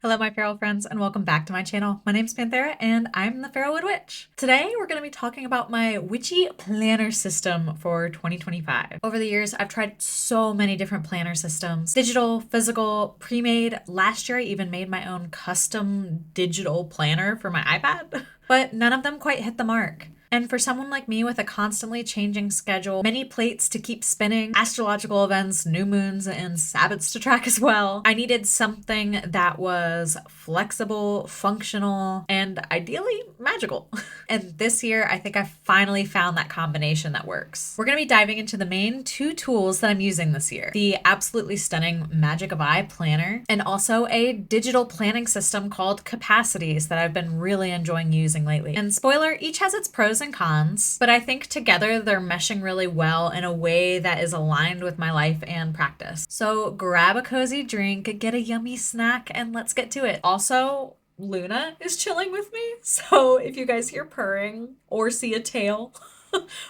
Hello, my feral friends, and welcome back to my channel. My name's Panthera, and I'm the Feral Wood Witch. Today, we're going to be talking about my Witchy planner system for 2025. Over the years, I've tried so many different planner systems: digital, physical, pre-made. Last year, I even made my own custom digital planner for my iPad, but none of them quite hit the mark. And for someone like me with a constantly changing schedule, many plates to keep spinning, astrological events, new moons, and Sabbats to track as well, I needed something that was flexible, functional, and ideally magical. And this year, I think I finally found that combination that works. We're going to be diving into the main two tools that I'm using this year: the absolutely stunning Magic of Eye planner, and also a digital planning system called Capacities that I've been really enjoying using lately. And spoiler, each has its pros and cons, but I think together they're meshing really well in a way that is aligned with my life and practice. So grab a cozy drink, get a yummy snack, and let's get to it. Also, Luna is chilling with me, so if you guys hear purring or see a tail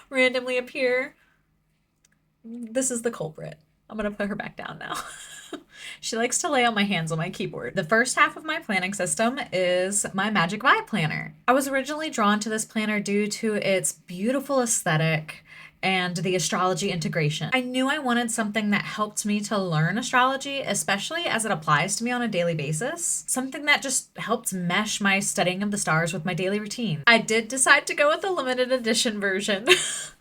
randomly appear, this is the culprit. I'm gonna put her back down now. She likes to lay on my hands on my keyboard. The first half of my planning system is my Magic Vibe planner. I was originally drawn to this planner due to its beautiful aesthetic and the astrology integration. I knew I wanted something that helped me to learn astrology, especially as it applies to me on a daily basis. Something that just helped mesh my studying of the stars with my daily routine. I did decide to go with the limited edition version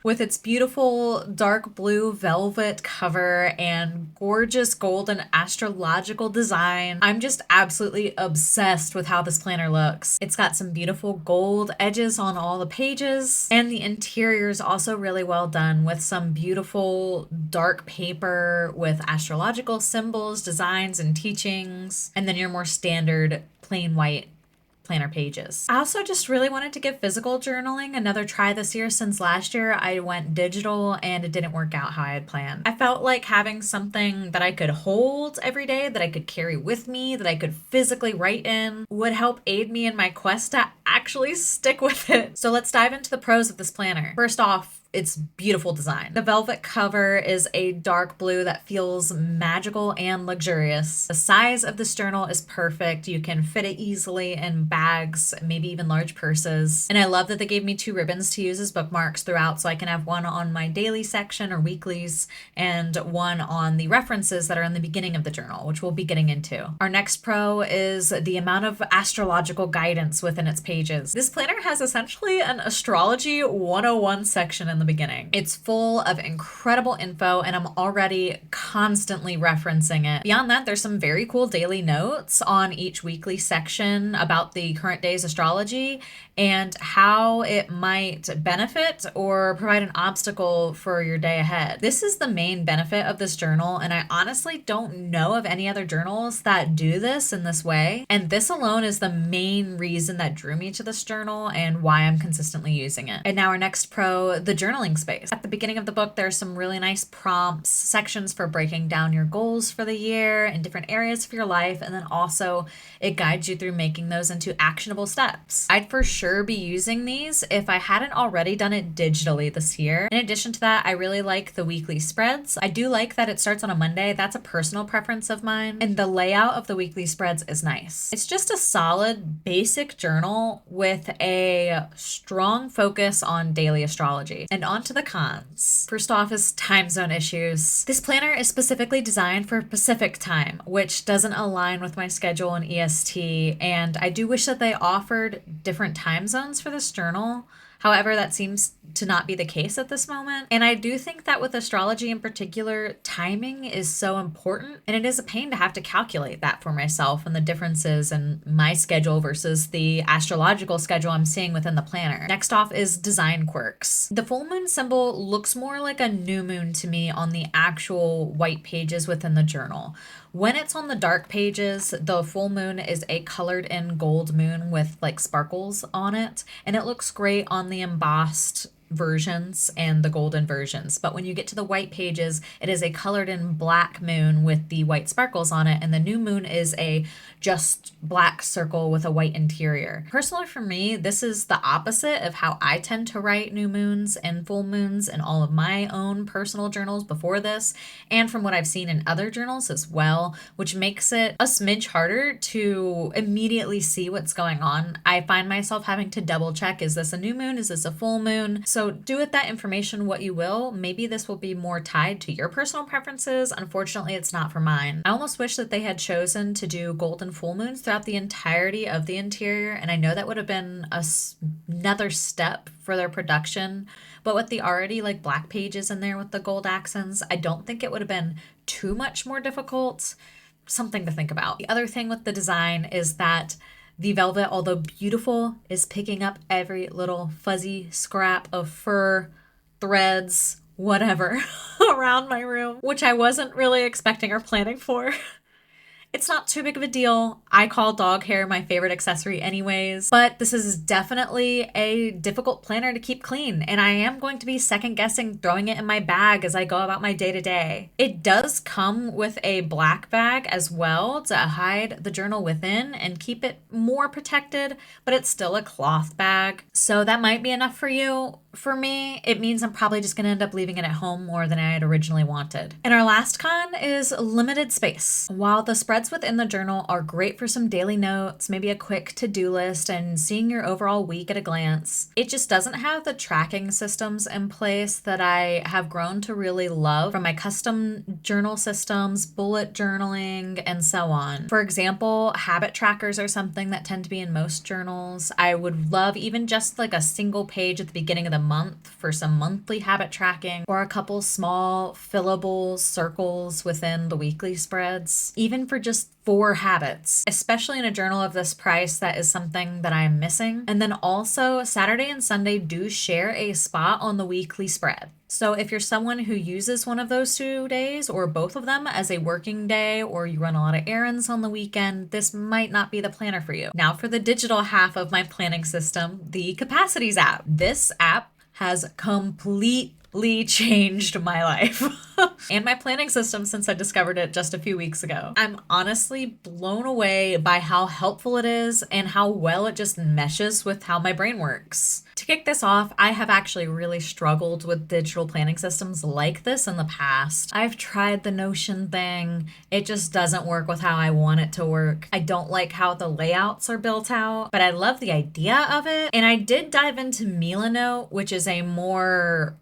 with its beautiful dark blue velvet cover and gorgeous golden astrological design. I'm just absolutely obsessed with how this planner looks. It's got some beautiful gold edges on all the pages, and the interior is also really well done with some beautiful dark paper with astrological symbols, designs, and teachings, and then your more standard plain white planner pages. I also just really wanted to give physical journaling another try this year, since last year I went digital and it didn't work out how I had planned. I felt like having something that I could hold every day, that I could carry with me, that I could physically write in, would help aid me in my quest to actually stick with it. So let's dive into the pros of this planner. First off, its beautiful design. The velvet cover is a dark blue that feels magical and luxurious. The size of this journal is perfect. You can fit it easily in bags, maybe even large purses. And I love that they gave me two ribbons to use as bookmarks throughout, so I can have one on my daily section or weeklies and one on the references that are in the beginning of the journal, which we'll be getting into. Our next pro is the amount of astrological guidance within its pages. This planner has essentially an astrology 101 section in the beginning. It's full of incredible info, and I'm already constantly referencing it. Beyond that, there's some very cool daily notes on each weekly section about the current day's astrology and how it might benefit or provide an obstacle for your day ahead. This is the main benefit of this journal, and I honestly don't know of any other journals that do this in this way. And this alone is the main reason that drew me to this journal and why I'm consistently using it. And now our next pro, the journaling space. At the beginning of the book, there's some really nice prompts, sections for breaking down your goals for the year and different areas of your life, and then also it guides you through making those into actionable steps. I'd for sure be using these if I hadn't already done it digitally this year. In addition to that, I really like the weekly spreads. I do like that it starts on a Monday. That's a personal preference of mine, and the layout of the weekly spreads is nice. It's just a solid basic journal with a strong focus on daily astrology. And on to the cons. First off is time zone issues. This planner is specifically designed for Pacific time, which doesn't align with my schedule in EST, and I do wish that they offered different time zones for this journal. However, that seems to not be the case at this moment. And I do think that with astrology in particular, timing is so important. And it is a pain to have to calculate that for myself and the differences in my schedule versus the astrological schedule I'm seeing within the planner. Next off is design quirks. The full moon symbol looks more like a new moon to me on the actual white pages within the journal. When it's on the dark pages, the full moon is a colored in gold moon with like sparkles on it, and it looks great on the embossed versions and the golden versions. But when you get to the white pages, it is a colored in black moon with the white sparkles on it, and the new moon is a just black circle with a white interior. Personally, for me, this is the opposite of how I tend to write new moons and full moons in all of my own personal journals before this, and from what I've seen in other journals as well, which makes it a smidge harder to immediately see what's going on. I find myself having to double check, is this a new moon? Is this a full moon? So do with that information what you will. Maybe this will be more tied to your personal preferences. Unfortunately, it's not for mine. I almost wish that they had chosen to do golden full moons throughout the entirety of the interior, and I know that would have been another step for their production, but with the already like black pages in there with the gold accents, I don't think it would have been too much more difficult. Something to think about. The other thing with the design is that the velvet, although beautiful, is picking up every little fuzzy scrap of fur, threads, whatever, around my room, which I wasn't really expecting or planning for. It's not too big of a deal. I call dog hair my favorite accessory anyways, but this is definitely a difficult planner to keep clean, and I am going to be second guessing throwing it in my bag as I go about my day to day. It does come with a black bag as well to hide the journal within and keep it more protected, but it's still a cloth bag, so that might be enough for you. For me, it means I'm probably just gonna end up leaving it at home more than I had originally wanted. And our last con is limited space. While the spreads within the journal are great for some daily notes, maybe a quick to-do list, and seeing your overall week at a glance, it just doesn't have the tracking systems in place that I have grown to really love from my custom journal systems, bullet journaling, and so on. For example, habit trackers are something that tend to be in most journals. I would love even just like a single page at the beginning of the month for some monthly habit tracking, or a couple small fillable circles within the weekly spreads, even for just 4 habits, especially in a journal of this price. That is something that I'm missing. And then also Saturday and Sunday do share a spot on the weekly spread. So if you're someone who uses one of those 2 days or both of them as a working day, or you run a lot of errands on the weekend, this might not be the planner for you. Now for the digital half of my planning system, the Capacities app. This app has completely changed my life and my planning system since I discovered it just a few weeks ago. I'm honestly blown away by how helpful it is and how well it just meshes with how my brain works. To kick this off, I have actually really struggled with digital planning systems like this in the past. I've tried the Notion thing. It just doesn't work with how I want it to work. I don't like how the layouts are built out, but I love the idea of it. And I did dive into Milanote, which is a more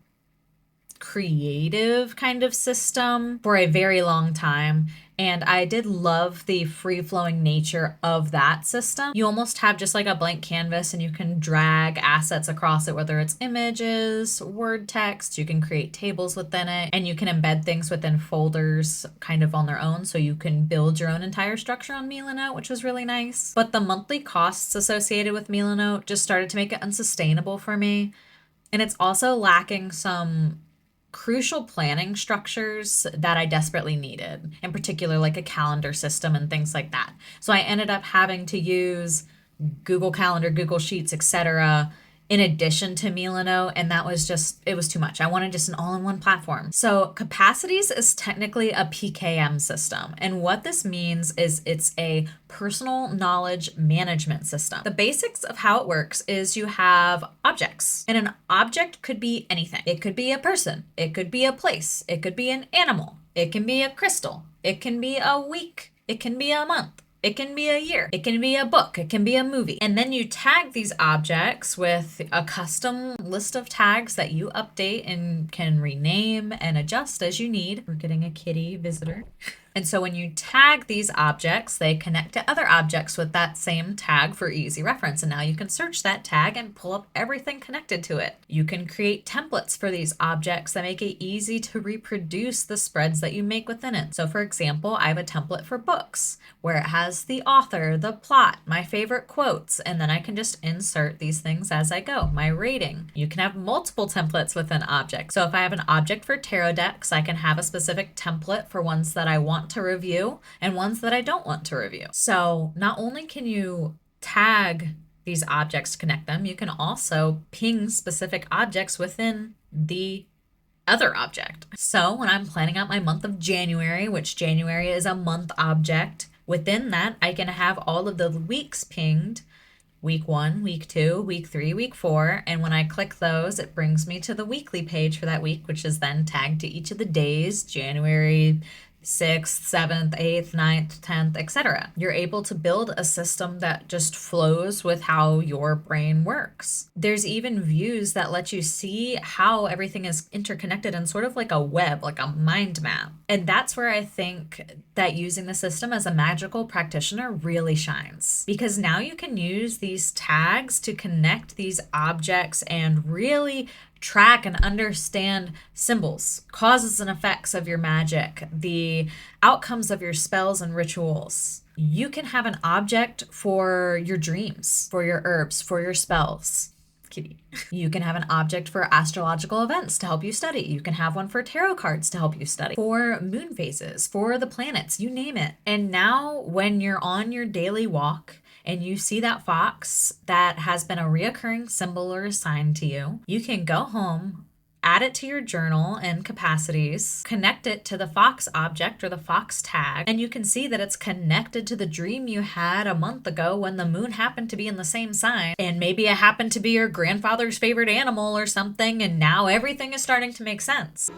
creative kind of system, for a very long time. And I did love the free-flowing nature of that system. You almost have just like a blank canvas and you can drag assets across it, whether it's images, word text, you can create tables within it, and you can embed things within folders kind of on their own. So you can build your own entire structure on Milanote, which was really nice. But the monthly costs associated with Milanote just started to make it unsustainable for me. And it's also lacking some crucial planning structures that I desperately needed, in particular like a calendar system and things like that. So I ended up having to use Google Calendar, Google Sheets, etc. in addition to Milano, and that was just, it was too much. I wanted just an all-in-one platform. So Capacities is technically a PKM system, and what this means is it's a personal knowledge management system. The basics of how it works is you have objects, and an object could be anything. It could be a person, it could be a place, it could be an animal, it can be a crystal, it can be a week, it can be a month. It can be a year, it can be a book, it can be a movie. And then you tag these objects with a custom list of tags that you update and can rename and adjust as you need. We're getting a kitty visitor. And so when you tag these objects, they connect to other objects with that same tag for easy reference. And now you can search that tag and pull up everything connected to it. You can create templates for these objects that make it easy to reproduce the spreads that you make within it. So for example, I have a template for books where it has the author, the plot, my favorite quotes, and then I can just insert these things as I go, my rating. You can have multiple templates within objects. So if I have an object for tarot decks, I can have a specific template for ones that I want to review and ones that I don't want to review. So not only can you tag these objects to connect them. You can also ping specific objects within the other object. So when I'm planning out my month of January, which January is a month object, within that I can have all of the weeks pinged: week 1, week 2, week 3, week 4. And when I click those, it brings me to the weekly page for that week, which is then tagged to each of the days: January 6th, 7th, 8th, 9th, 10th, etc. You're able to build a system that just flows with how your brain works. There's even views that let you see how everything is interconnected in sort of like a web, like a mind map. And that's where I think that using the system as a magical practitioner really shines, because now you can use these tags to connect these objects and really track and understand symbols, causes and effects of your magic, the outcomes of your spells and rituals. You can have an object for your dreams, for your herbs, for your spells. Kitty. You can have an object for astrological events to help you study. You can have one for tarot cards to help you study, for moon phases, for the planets, you name it. And now when you're on your daily walk and you see that fox that has been a reoccurring symbol or a sign to you, you can go home, add it to your journal and capacities, connect it to the fox object or the fox tag, and you can see that it's connected to the dream you had a month ago when the moon happened to be in the same sign. And maybe it happened to be your grandfather's favorite animal or something, and now everything is starting to make sense.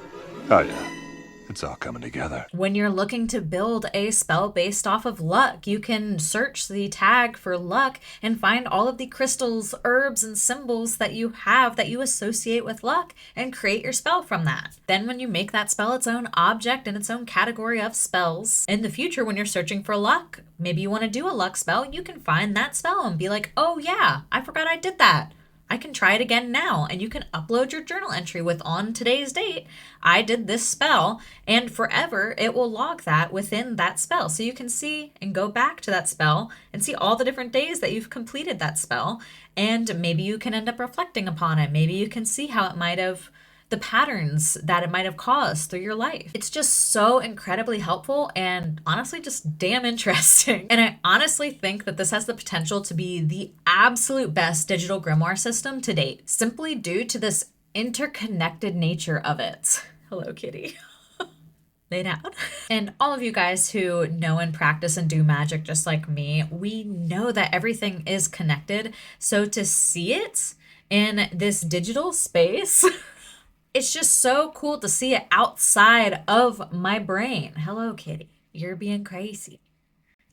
Oh yeah, it's all coming together. When you're looking to build a spell based off of luck, you can search the tag for luck and find all of the crystals, herbs, and symbols that you have that you associate with luck and create your spell from that. Then when you make that spell its own object and its own category of spells, in the future when you're searching for luck, maybe you want to do a luck spell, you can find that spell and be like, oh yeah, I forgot I did that. I can try it again now. And you can upload your journal entry with, on today's date, I did this spell, and forever it will log that within that spell. So you can see and go back to that spell and see all the different days that you've completed that spell. And maybe you can end up reflecting upon it. Maybe you can see how it might have, the patterns that it might have caused through your life. It's just so incredibly helpful and honestly just damn interesting. And I honestly think that this has the potential to be the absolute best digital grimoire system to date, simply due to this interconnected nature of it. Hello, kitty. Lay down. And all of you guys who know and practice and do magic just like me, we know that everything is connected. So to see it in this digital space, it's just so cool to see it outside of my brain. Hello, kitty. You're being crazy.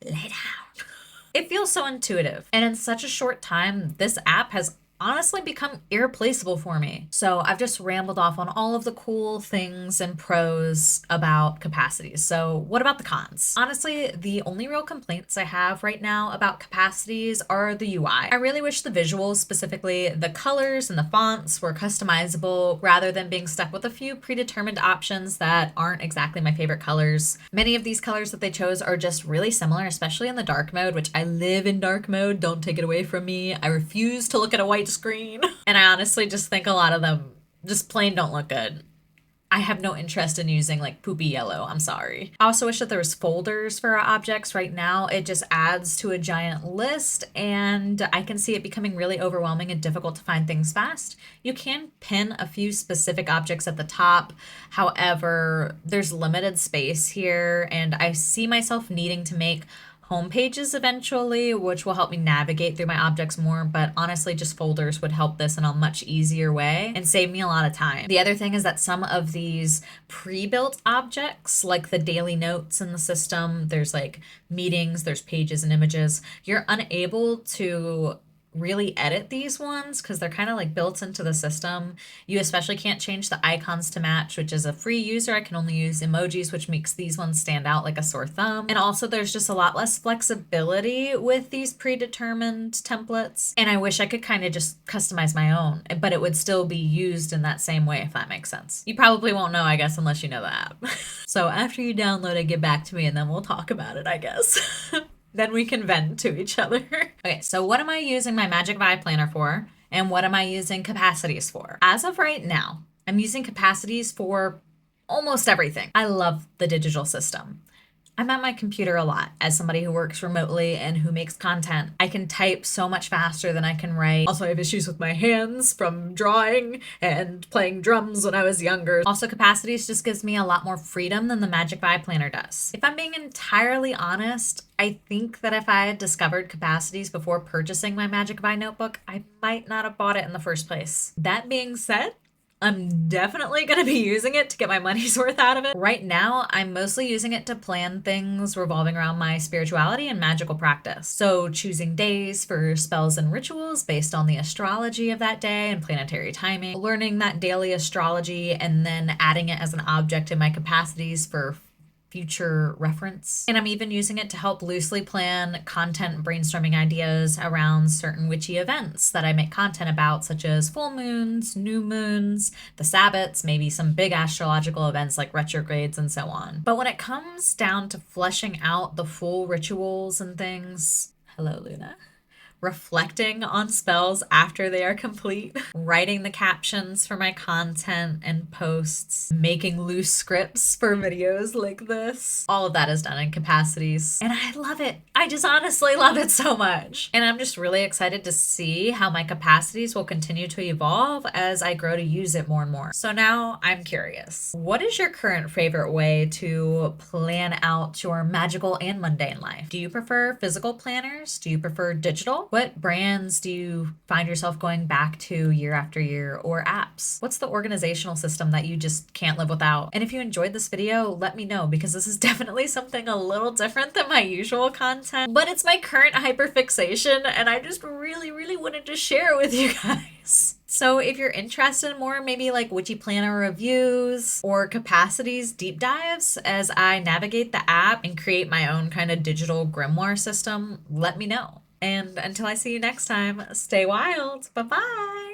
Lay down. It feels so intuitive. And in such a short time, this app has honestly become irreplaceable for me. So I've just rambled off on all of the cool things and pros about Capacities. So what about the cons? Honestly, the only real complaints I have right now about Capacities are the UI. I really wish the visuals, specifically the colors and the fonts, were customizable rather than being stuck with a few predetermined options that aren't exactly my favorite colors. Many of these colors that they chose are just really similar, especially in the dark mode, which I live in dark mode. Don't take it away from me. I refuse to look at a white screen. And I honestly just think a lot of them just plain don't look good. I have no interest in using like poopy yellow. I'm sorry. I also wish that there was folders for our objects. Right now, it just adds to a giant list, and I can see it becoming really overwhelming and difficult to find things fast. You can pin a few specific objects at the top. However, there's limited space here, and I see myself needing to make home pages eventually, which will help me navigate through my objects more, but honestly just folders would help this in a much easier way and save me a lot of time. The other thing is that some of these pre-built objects, like the daily notes in the system, there's like meetings, there's pages and images, you're unable to really edit these ones because they're kind of like built into the system. You especially can't change the icons to match, which is a free user. I can only use emojis, which makes these ones stand out like a sore thumb. And also there's just a lot less flexibility with these predetermined templates. And I wish I could kind of just customize my own, but it would still be used in that same way, if that makes sense. You probably won't know, I guess, unless you know the app. So after you download it, get back to me and then we'll talk about it, I guess. Then we can vent to each other. Okay, so what am I using my Magic Vibe Planner for? And what am I using Capacities for? As of right now, I'm using Capacities for almost everything. I love the digital system. I'm at my computer a lot as somebody who works remotely and who makes content. I can type so much faster than I can write. Also, I have issues with my hands from drawing and playing drums when I was younger. Also, Capacities just gives me a lot more freedom than the Magic Vibe Planner does. If I'm being entirely honest, I think that if I had discovered Capacities before purchasing my Magic Vibe notebook, I might not have bought it in the first place. That being said, I'm definitely going to be using it to get my money's worth out of it. Right now, I'm mostly using it to plan things revolving around my spirituality and magical practice. So, choosing days for spells and rituals based on the astrology of that day and planetary timing, learning that daily astrology, and then adding it as an object in my capacities for future reference. And I'm even using it to help loosely plan content brainstorming ideas around certain witchy events that I make content about, such as full moons, new moons, the Sabbats, maybe some big astrological events like retrogrades and so on. But when it comes down to fleshing out the full rituals and things, hello, Luna, reflecting on spells after they are complete, writing the captions for my content and posts, making loose scripts for videos like this. All of that is done in Capacities. And I love it. I just honestly love it so much. And I'm just really excited to see how my capacities will continue to evolve as I grow to use it more and more. So now I'm curious. What is your current favorite way to plan out your magical and mundane life? Do you prefer physical planners? Do you prefer digital? What brands do you find yourself going back to year after year, or apps? What's the organizational system that you just can't live without? And if you enjoyed this video, let me know, because this is definitely something a little different than my usual content, but it's my current hyperfixation and I just really, really wanted to share it with you guys. So if you're interested in more, maybe like Witchy Planner reviews or Capacities deep dives as I navigate the app and create my own kind of digital grimoire system, let me know. And until I see you next time, stay wild. Bye-bye.